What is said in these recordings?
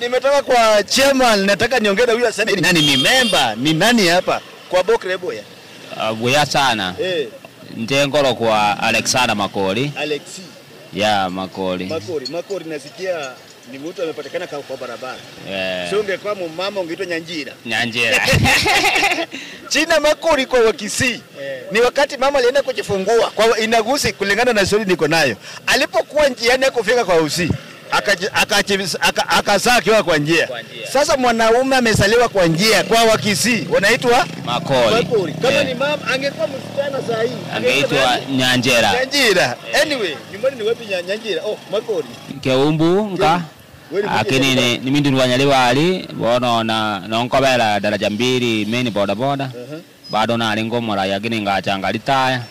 Nimetoka kwa chairman, nataka niongee na huyu aseme ni nani, ni member, ni nani hapa kwa Bokre Boya. Buya sana. Ndengoro kwa Alexander Makori. Alexi. Yeah, Makori. Makori nasikia ni mtu amepatikana kwa barabara. Sio ungekuwa mama ungeitwa Nyanjira. China Makori kwa Wakisii. Ni wakati mama alienda kujifungua kwa inagusi kulingana na story niko nayo. Alipokuwa njiani kufika kwa Usii, akazaa akiwa kwa njia. Sasa mwanaume amesaliwa kwa njia kwa Wakisii wanaitwa Makori. Kama ni mama angekuwa msichana saa hii angeitwa Nyanjira. Anyway, nyumbani ni wapi Nyanjira? Makori. Keumbu nga akini ni mindu wanyaliwa ali bono na nkobela daraja 2 main boda. Bado na alingomora yakini ngachanga litaya.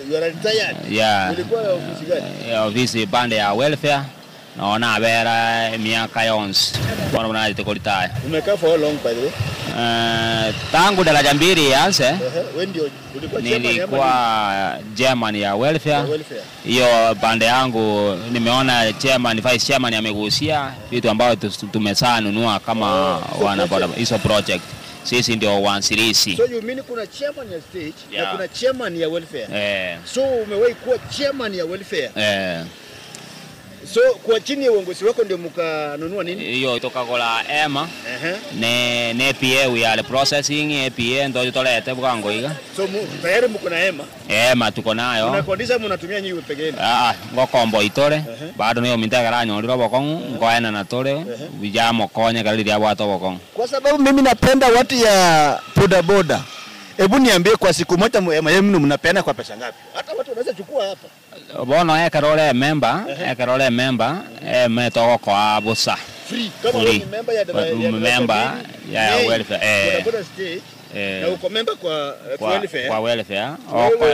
You are retired? Yeah. Ulikuwa ofisi gani? Ofisi bande ya welfare. Naona abera miaka yonse. Bwana bwana alitekolitaya. Umekaa for how long by the way? Tangu daraja 2 yanse. Wewe ndio ulikuwa nilikuwa chairman ya welfare. Hiyo bande yangu nimeona chairman vice chairman amegusia vitu ambavyo tumesanunua kama wana hizo project. Sisi ndio waanzilishi. So you mean kuna chairman ya stage na kuna chairman ya welfare? So umewahi kuwa chairman ya welfare? So kwa chini ya uongozi wako ndio mkanunua nini? Hiyo itoka kwa EMA. Ne PA we are processing APA ndio tutolete bwango iga. So tayari mko na EMA? EMA tuko nayo. Unakodisha mnatumia nyinyi peke yenu? Ngokombo itore. Bado niyo mintagara nyoliro bokongu ngoena na tore. Bijamo konya galili ya watu bokongu. Kwa sababu mimi napenda watu ya boda. Hebu niambie kwa siku moja EMA yenu mnapeana kwa pesa ngapi? Hata watu wanaweza chukua hapa. Bono ekarole member metoko kwa busa free kama wewe ni member ya welfare boda state na uko member kwa welfare kwa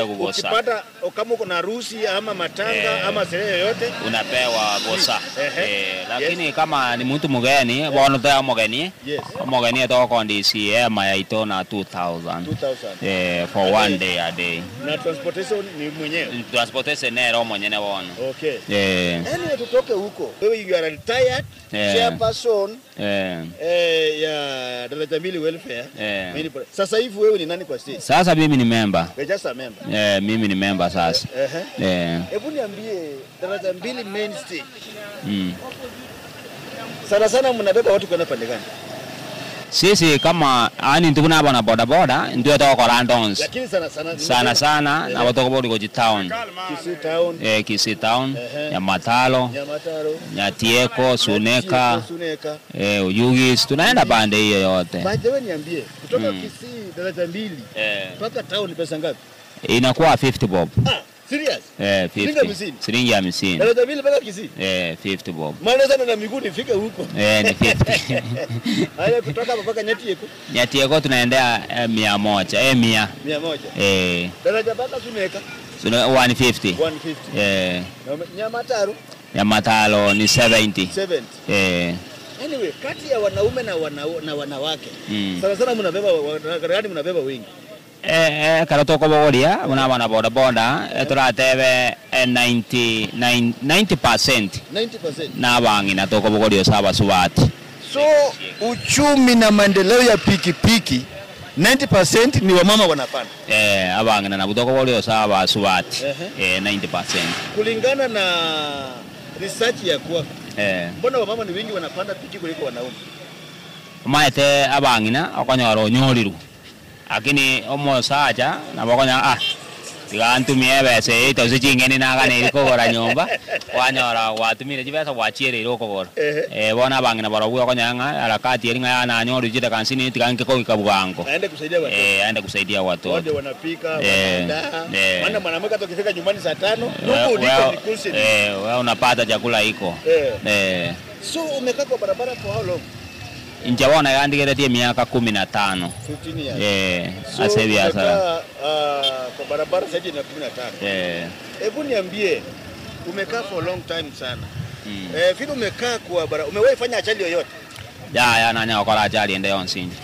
busa. Ukipata kama uko na harusi ama matanga ama sherehe yoyote unapewa busa. Lakini kama ni mtu mgeni bono ta mgeni toko ndisi ya ito na 2000 for one day a day. Na transportation ni mwenyewe? Transportation nero mwenyewe bono. Okay. Anyway tutoke huko. Wewe you are retired chairperson ya daraja 2 welfare. Sasa hivi wewe ni nani kwa state? Sasa mimi ni member. We're just a member. Mimi ni member sasa. Hebu niambie daraja 2 main stage. Sana mnabeba watu kwenda pande gani? Sisi kama ndikuna bana boda ndio toka Randons. Lakini sana na watu kwa Goji town. Kisii town, ya Matalo, Nyatieko, Suneka, Uyugis, tunaenda bande hiyo yote. By the way niambie, kutoka Kisii daraja 2 mpaka town pesa ngapi? Inakuwa 50 bob. Serious? 50. Shilingi 50. Daraja 2 mpaka Kisii? 50 bob. Maana sana na miguu nifike huko. Ni 50. Haya kutoka mpaka Nyatieko? Nyatieko tunaendea 100. 100. Daraja mpaka Suneka? 150. 150. Na Nyamatalo ni 70. Anyway, kati ya wanaume na wanawake. Sana mnabeba wengi. Karotoko bogoria muna bana boda turatebe 90% na bangi na toko bogorio saba subati. So uchumi na maendeleo ya pikipiki 90% ni wamama wanapanda. Abangi na butoko bogorio saba subati. 90%. Kulingana na research ya kwa mbona wamama ni wengi wanapanda piki kuliko wanaume? Maete abangi na akonyoro nyoriru. Lakini omo saja na bokonya tigantumie bese ito sijingeni nagane ikogora nyomba wanyora watumire jibesa wachiere irokogora bona bangina barabuya konyanga harakati eringa yana nyoru jita kansini tiganke ko ikabugango aende kusaidia watu wote wanapika maana mwanamke atakifika nyumbani saa 5 huko uliko ni kusini wewe unapata chakula iko so umekaa kwa barabara for how long? Injawana yandigeretie miaka 15. 15 years. Asebi asara. Kwa barabara zaidi na 15. Hebu niambie umekaa for long time sana. Vile umekaa kwa barabara umewahi fanya ajali yoyote? Ya nanya wakora ajali ende yonsinji.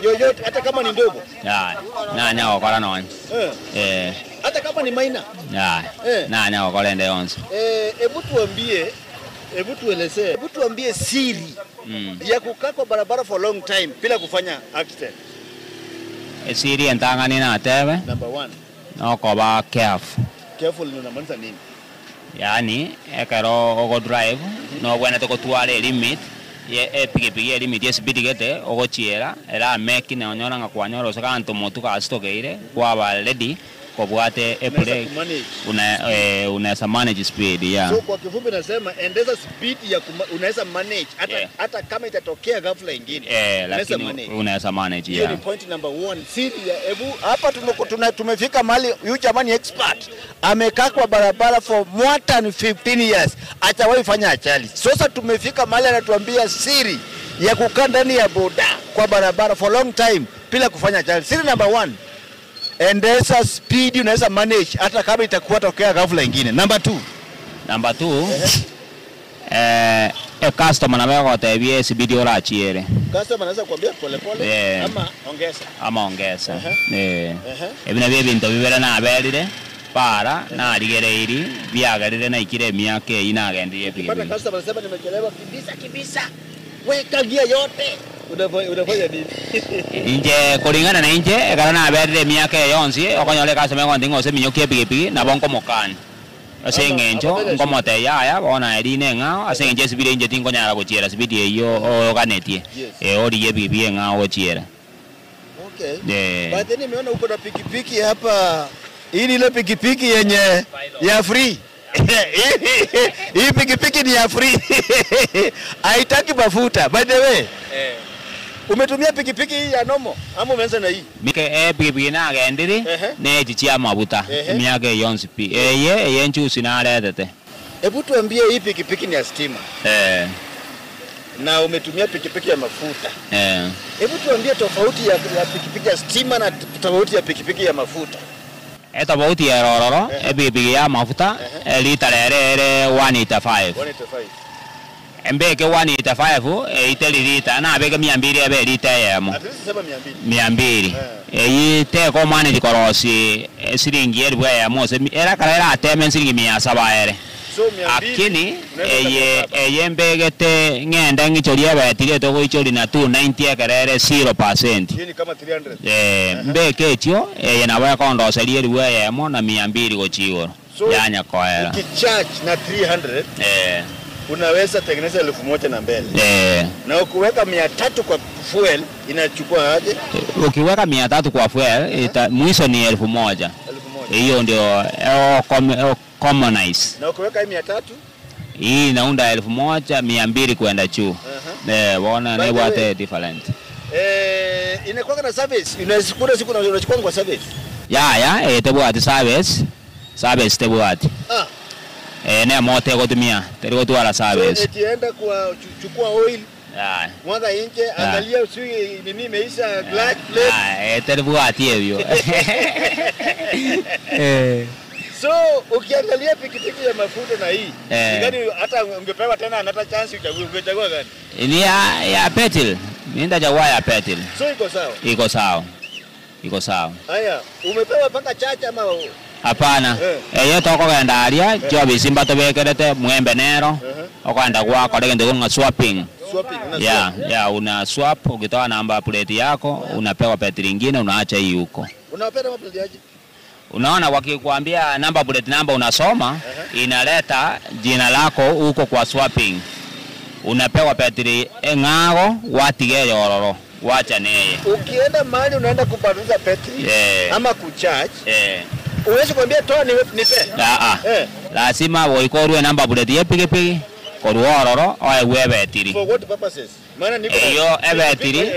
Yoyote hata kama ni ndogo? Ya nanya wakora nonyi. Hata kama ni minor? Ya nanya wakora ende yonsi. Hebu tuambie Hebu tuelezee, hebu tuambie siri ya kukaa kwa barabara for long time bila kufanya accident. Siri entangani na tebe. Number 1. No koba careful. Careful ni unamaanisha nini? Yani ekero ogo drive no bwana to kutwale limit ye pikipiki limit ye speed gete ogo chiera era meki na onyora nga kwanyoro saka anto motu ka stokeire kwa ba ready kobwate epure unaweza manage speed ya. So kwa kifupi nasema endeza speed ya unaweza manage hata kama itatokea ghafla nyingine. Unaweza manage ya. Hiyo ni point number 1. Siri ya hebu hapa tumefika mahali huyu jamani expert amekaa kwa barabara for more than 15 years hajawahi fanya ajali. Sasa tumefika mahali anatuambia siri ya kukaa ndani ya boda kwa barabara for long time bila kufanya ajali. Siri number 1. Endesa speed unaweza manage hata kama itakuwa tokea ghafla nyingine. Number 2. A customer na wako tabia speed ora chiere. Customer anaweza kuambia pole pole ama ongeza. Ebina bebe into bibera na aberire para na aligereiri biagarire na ikire miaka ina agendie pigi. Pata customer anasema nimechelewa kibisa. Weka gia yote. Unafanya nini? Inje kulingana na inje kana aberire miaka yonsi okonyole customer ngo ndingo se minyokie pigi na bonko mokani. Asengenjo ngomote yaya bona erine nga asengenje sibire inje tingo nyara gochiera sibidi iyo oganetie ori yebibi nga ochiera. Okay. But then nimeona uko na pikipiki hapa. Hii ni ile pikipiki yenye ya free. Hii pikipiki ni ya free. Haitaki mafuta. By the way. Umetumia pikipiki hii ya nomo ama umeanza na hii? Mike pikipiki na agendiri ne jichia mabuta. Miaka yonsi pi. Ye nchusi na aletete. Hebu tuambie hii pikipiki ni ya stima. Na umetumia pikipiki ya mafuta. Hebu tuambie tofauti ya pikipiki ya stima na tofauti ya pikipiki ya mafuta. Tofauti ya rororo, pikipiki ya mafuta lita lere 185. Mbeke 185 iteli lita na beke 200 abe lita yamo. Sema 200. Iyi te ko manage korosi siringi elbwe ya mose era karera ateme siringi 700 ere. So 200 akini eye mbegete ngenda ngichoria betire to goichori na 290 ekerere 0%. Yini kama 300. Mbeke etio eye na bwa kondo serie elbwe ya mo na 200 gochiwo. Yanya koera. Ukicharge na 300 unaweza tengeneza 1000 na mbele. Na ukiweka 300 kwa fuel inachukua aje? Ukiweka 300 kwa fuel mwisho ni 1000. Hiyo ndio commonize. Na ukiweka 300 hii inaunda 1200 kwenda juu. Bona ni what different. Inakuwa na service. Unachukua siku unachukua kwa service. Ya tebwati service tebwati. Ne mote gotumia teri twala service. So etienda kwa chukua oil. Mwaga nje angalia usui nini imeisha glass plate. Teri bwati hiyo. So ukiangalia pikipiki ya mafuta na hii ngani hata ungepewa tena another chance ungechagua gani? Ni ya petrol. Nenda jagua ya petrol. So iko sawa. Haya, umepewa paka chacha ama hapana? Yo toko genda aria jobi simba to bekerete mwembe nero okaenda kwako legende kunga swapping. Una swap ukitoa namba plate yako unapewa petrol nyingine unaacha hii huko. Unapewa namba plate aje? Unaona wakikwambia namba plate namba unasoma inaleta jina lako huko kwa swapping. Unapewa petrol ng'ago watige yororo wacha neye. Ukienda mahali unaenda kubadilisha petrol ama kucharge uweze kuambia toa nipe. Lazima woikorwe namba plate ya pikipiki korwororo oewe betiri. For what purposes? Maana niko hiyo ebetiri.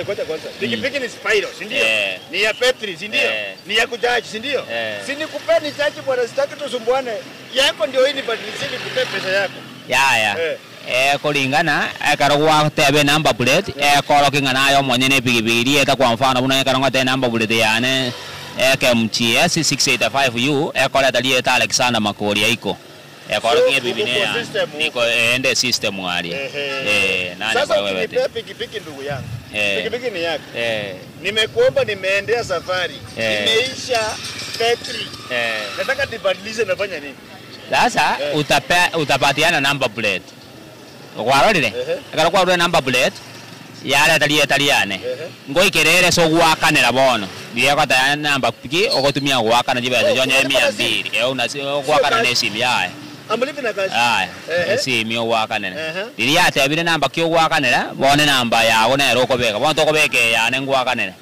Pikipiki ni spiral, si ndio? Ni ya petrol, si ndio? Ni ya kucharge, si ndio? Si nikupeni charge bwana, sitaki tusumbuane. Yako ndio hii ni badilisheni nikupe pesa yako. Kulingana ekarogwa tebe namba plate ekorokinga nayo mwenyene pikipiki eta kwa mfano buna ekarongwa te namba plate yane KMTS 685U ekoleta lieta Alexander Makoria iko ekorokinga bibinea niko ende system wali nani sasa wewe pikipiki ndugu yangu pikipiki ni yako nimekuomba nimeendea safari nimeisha petrol nataka nibadilishe nafanya nini sasa utapatiana number plate Gwarorire. Agara kwa rwe number plate. Yale taliane. Ngoi kerere so gwakanira bono. Ndiye kwa ta number piki ogotumia gwakana jibeza jonye 200. Una gwakana ne simu yae. Amlipi na cash. Simu gwakanene. Ndiye atebire number kyo gwakanira bone number yago na roko beka. Bono toko beke ya ne gwakanene.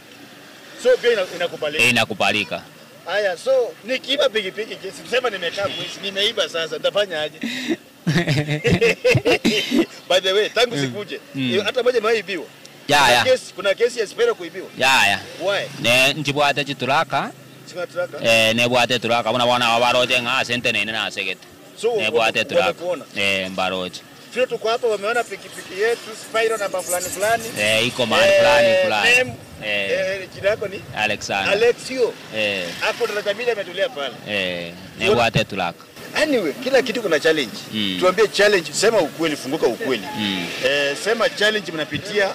So pia inakubalika. Inakubalika. Aya, so nikiiba pikipiki sema nimekaa kuishi, nimeiba sasa nitafanya aje? By the way, tangu sikuje, hata moja imeibiwa. Kuna kesi ya Spero kuibiwa. Why? Ne njibwate chituraka. Singaturaka? Ne bwate turaka. Bona wabaroje nga sente nene na segete. So ne bwate turaka. Mbaroje. Sio tuko hapa wameona pikipiki yetu Spiro namba fulani. Iko mahali fulani. Jina lako ni Alexander. Alexio. Hapo ndo Jamila ametulia pale. Ne bwate turaka. Anyway, kila kitu kuna challenge. Tuambie challenge, sema ukweli, funguka ukweli. Sema challenge mnapitia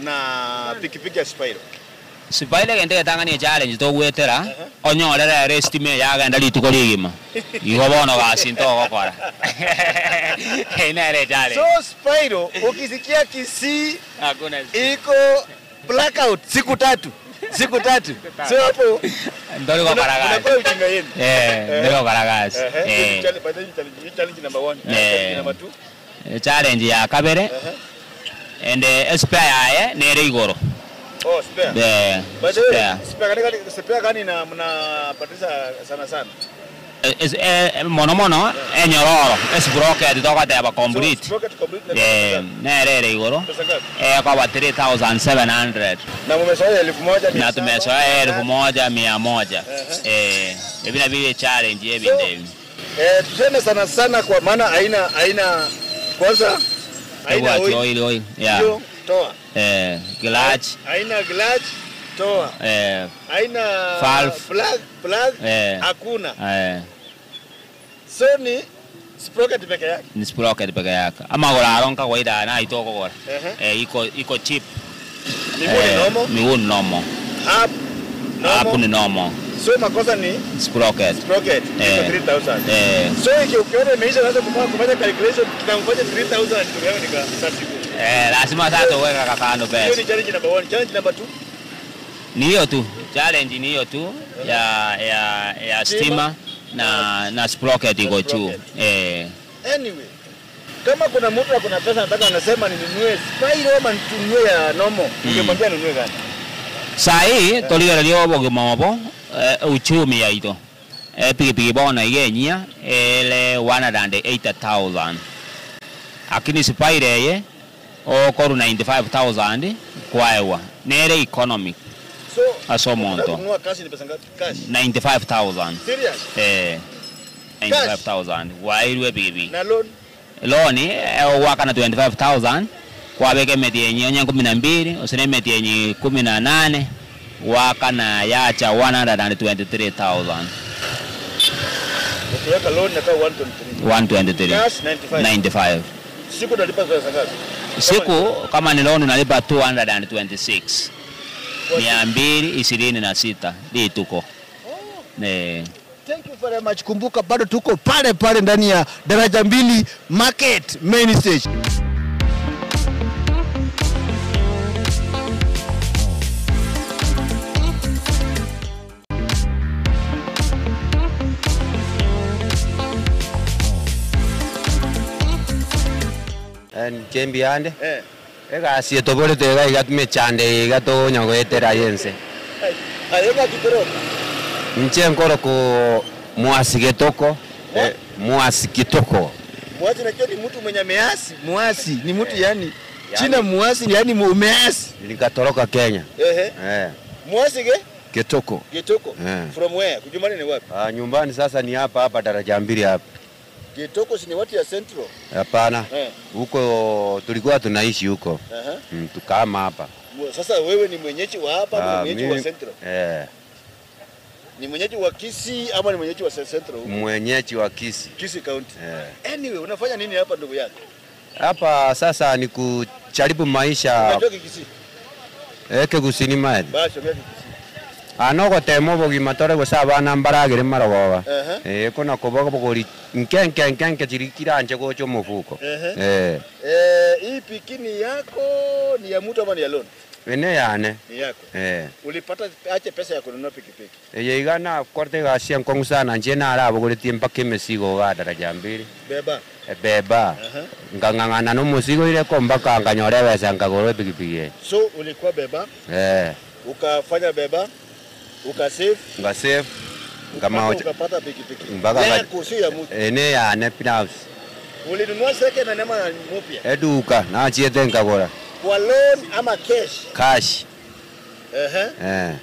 na pikipiki ya Spiro. Spiro kende tangani challenge to gwetera onyorera restime yaga ndali tukorigima. Igo bono gasinto gokora. Ina challenge. So Spiro ukisikia Kisii hakuna iko blackout siku tatu. So hapo ndoli kwa karagazi. Kuna ujinga yenu. Ndoli kwa karagazi. Challenge number 1. Challenge number 2. Challenge ya kabere. And spare yae nere igoro. Oh, spare. Spare gani na mnapatiza sana? Mono enyororo sprocket to kwata ba complete. Nere igoro. Kwa 3700. Na mmesoea 1000. Na tumesoea 1100. Hivi na vile challenge hivi ndio. Tuseme sana kwa maana haina kwanza haina oil. Yeah. Toa. Clutch. Haina clutch. Toa. Haina plug. Hakuna. So ni sprocket peke yake. Ni sprocket peke yake. Ama gola aronka kawaida na itoko gola. Iko cheap. Miguu ni normal. Hapo ni normal. So makosa ni sprocket. 3000. So ukiona imeisha sasa kufanya calculation tunamfanya 3000 ndio nika lazima sasa uweka kakando pesa. Hiyo ni challenge number 1. Challenge number 2. Ni hiyo tu. Challenge ni hiyo tu ya stima na sprocket iko juu. Anyway, kama kuna mtu akona pesa anataka anasema ninunue Spiro ama ninunue ya normal, ungemwambia ninunue gani? Sai tolio leo bogo mamopo uchumi ya ito. Pikipiki bona yenyia ele 180,000. Akini Spiro ye okoru 95,000 kwaewa. Nere economic. So asomonto. Kununua cash ni pesa ngapi? Cash 95,000. Serious? 95,000. Wairwe bibi. Na loan? Loan waka na 25,000 kwa beke meti yenye onye 12, usine meti yenye 18 waka na yacha 123,000. Ukiweka loan na 123. Cash 95. Siku nalipa pesa ngapi? Siku kama ni loan unalipa 226. 226 ndio tuko. Thank you very much. Kumbuka bado tuko pale ndani ya Daraja Mbili Market Main Stage. Chembi ande. Ega si tobole tega igatume chande igato nyogwetera yense. Ayega kitoro. Mchenkoro ko muasikitoko. Muasikitoko. Muasi na ni mtu mwenye measi. Muasi ni mtu yani China muasi yani mumeasi. Nikatoroka Kenya. Muasi ge? Kitoko. Kitoko. From where? Kujumbani ni wapi? Nyumbani sasa ni hapa Daraja Mbili hapa. Kitoko si ni watu ya Central? Hapana. Huko tulikuwa tunaishi huko. Tukama hapa. Sasa wewe ni mwenyeji wa hapa, ni mwenyeji wa Central? Ni mwenyeji wa Kisii ama ni mwenyeji wa Central huko? Mwenyeji wa Kisii. Kisii County. Anyway, unafanya nini hapa ndugu yako? Hapa sasa ni kujaribu maisha. Unatoka Kisii? Eke kusini mali. Basi ongea Kisii. Anoko temo bogi matore go saba na mbaragire marogoba. Kuna kobogo bogori nkenke chirikira nje gocho mufuko. Hii pikini yako ni ya mtu ama ni ya loan? Wene yane. Ni yako. Ulipata ache pesa ya kununua pikipiki? Igana korte gasia nkongu sana nje na ara bogori timpa kimesigo ga daraja mbili. Beba. Beba. Ngangangana no musigo ile komba kanganyore wesa ngagoro pikipiki. So ulikuwa beba? Ukafanya beba? Ukasave? Ngasave. Kama ukapata pikipiki. Mbaga yako si ya mtu. Ene ya ne pinaus. Ulinunua second na nema mpya? Eduka na chiete ngagora. Kwa loan ama cash? Cash.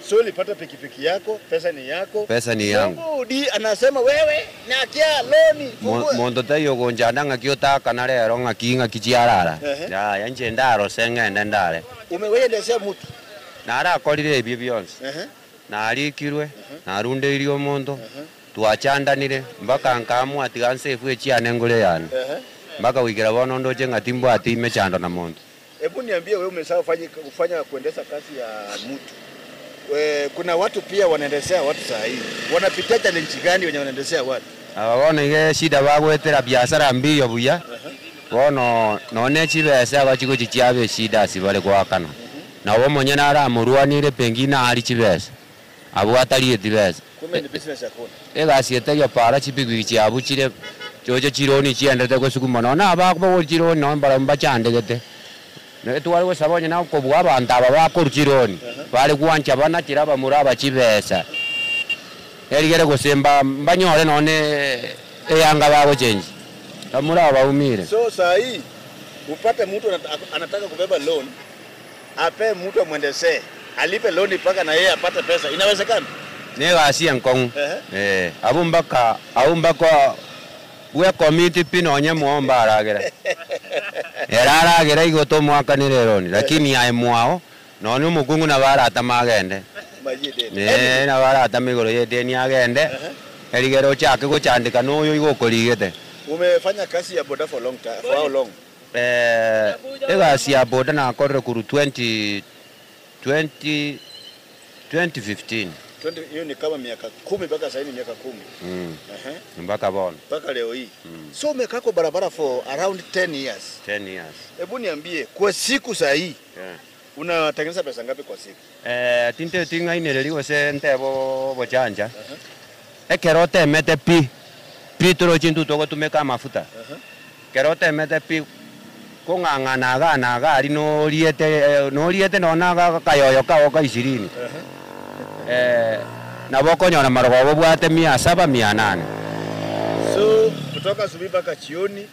So ulipata pikipiki yako, pesa ni yako. Pesa ni yangu. Udi anasema wewe na kia loan. Mondo tayo gonjana ngakiota kana rero ngakinga kichiarara. Ya yanje ndaro senga ndendare. Umewendesha mtu. Na ara akorire ibyo byonse. Na arikirwe, na rundeiryo mondo. Tuachandanire mbaka nkamu atiganse ifwe chiane ngule yani. Mbaka wikira bono ndoje ngatimbo ati mechando na mondo. Hebu niambie wewe umesahau kufanya kuendesha kazi ya mtu. Kuna watu pia wanaendesha watu saa hii. Wanapitia challenge gani wenye wanaendesha watu? Abona nge shida bagwetera biashara mbiyo buya. Bono none chibesa bachiko chichiabe shida sibale kwakana. Na wo monye nara amurwanire pengina ali chibesa. Abo atali tibesa. Kumbe ni business yako. Egasiete ya para chipigwi chiabu chire jojo chironi chiendete kwesukuma nona abako chironi no mbara mbachande gete. Tuwali sabonye na ko bwa bantaba bakurukironi bali kuancha bana kiraba muraba chibesa erigere gusemba mbanyore none eyanga babo change amuraba umire. So sahi upate mtu anataka kubeba loan ape mtu amwendeshe alipe loan mpaka na yeye apate pesa, inawezekana? Ne gasi enkong abumbaka we committee pinonye muomba aragera eraragera igoto mwaka ni reroni lakini ya mwao none umugungu na barata magende na barata migoro yedeni agende erigero chake guchandika noyo igokorigete. Umefanya kazi ya boda for long time, for how long? Egasi ya boda na korre kuru 2015 hiyo ni kama miaka 10 mpaka sasa ni miaka 10. Mpaka bono. Mpaka leo hii. So umekaa kwa barabara for around 10 years. 10 years. Hebu niambie kwa siku saa hii unatengeneza pesa ngapi kwa siku? Tinte tinga ineleliwe se ntebo bochanja. Kerote mete pi toro chintu toko tumeka mafuta. Kerote mete pi kongangana ga ali no liete nona kayoyo ka 20. Na boko nyona marogo bwate 700 800. So kutoka asubuhi mpaka jioni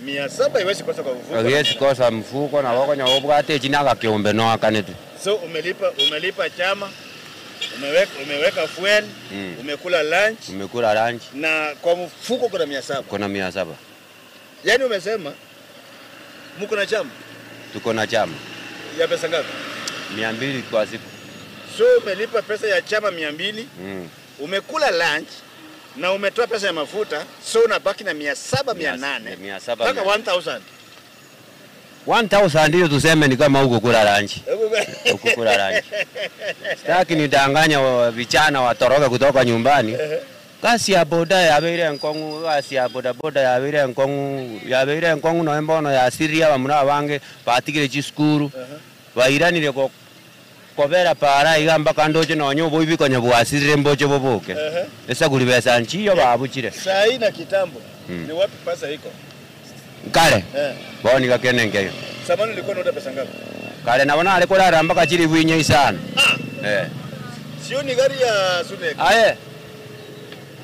700 iwezi kosa kwa mfuko. Haiwezi kosa mfuko na boko nyona bwate jinaga kiombe no akanete. So umelipa chama, umeweka fuel, umekula lunch. Na kwa mfuko kuna 700. Kuna 700. Yaani umesema mko na chama? Tuko na chama. Ya pesa ngapi? 200 kwa siku. So umelipa pesa ya chama 200, umekula lunch na umetoa pesa ya mafuta, so unabaki na 700 800 mpaka 1000. 1000 ndio tuseme ni kama huko kula lunch. Huko kula lunch. Sitaki nidanganya vijana watoroka kutoka nyumbani. Kasi ya boda ya beire nkongu, kasi ya boda ya beire nkongu no embono ya Syria bamuna bange batigire chiskuru. Bairanire ko kobera para igamba kandoje nonyo boibikonya bwasirire mboje boboke. Esa kuli besa nchiyo babuchire. Sai na kitambo. Ni wapi pesa iko? Kale. Boni gakenenge. Samani ulikuwa unaona pesa ngapi? Kale naona alikuwa aramba kachiri bwinye sana. Sio ni gari ya Suneko.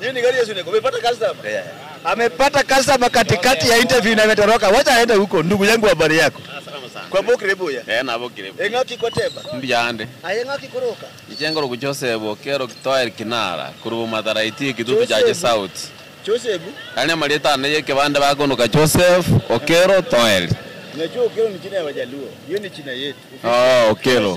Hiyo ni gari ya Suneko. Umepata customer? Amepata customer katikati ya interview na ametoroka. Wacha aende huko ndugu yangu, habari yako? Kwa Bokirebo ya? Na Bokirebo. Engaki koteba? Mbiyande. Ayengaki koroka? Ichengo ku Joseph kero kitoer kinara kurubu madaraiti kidutu jaje South. Joseph? Ani maleta na yeke banda bako no ka Joseph Okero Toel. Najua Okero ni jina ya Wajaluo. Hiyo ni jina yetu. Okero.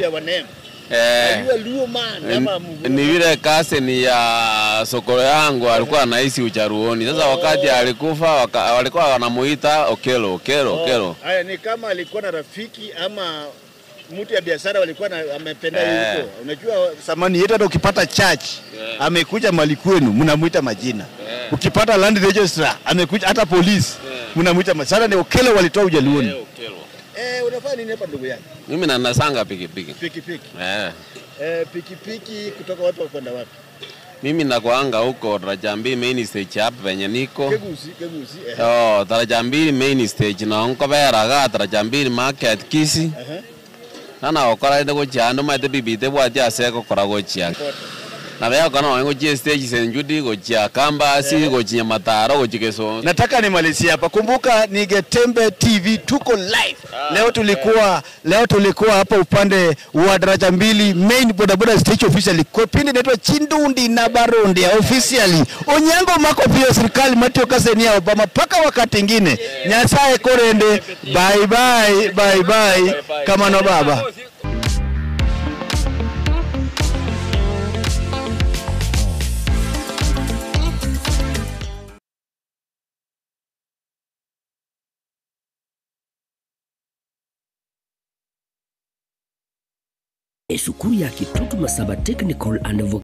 Ni vile kasi ni ya soko yangu alikuwa anaishi Ucharuoni. Sasa wakati alikufa walikuwa wanamuita Okero. Haya ni kama alikuwa na rafiki ama mtu ya biashara walikuwa amependa huko. Unajua samani yetu hata ukipata church amekuja mali kwenu mnamuita majina. Ukipata land registrar amekuja hata police mnamuita majina. Sasa ni Okelo walitoa Ujaluoni. Unafanya nini hapa ndugu yangu? Mimi nasanga pikipiki. Pikipiki. Pikipiki kutoka wapi kwenda wapi? Mimi nakuanga huko daraja 2 main stage hapa penye niko. Kegusi. Daraja 2 main stage na onko beraga daraja 2 market kisi. Nana okora ndo gochando mate bibite bwati aseko kora gochia. Na baya kana wango stage senjudi gochia kamba si gochia mataro gochikeso. Nataka nimalizie hapa. Kumbuka ni Getembe TV tuko live. Leo tulikuwa hapa upande wa daraja 2 main bodaboda stage officially. Kwa pindi inaitwa Chindundi na Barondi officially. Onyango mako pia serikali Matio Kasenia Obama paka wakati ngine. Nyasaye korende. Bye. Kama no baba. Esukuru ya Kitutu Masaba Technical and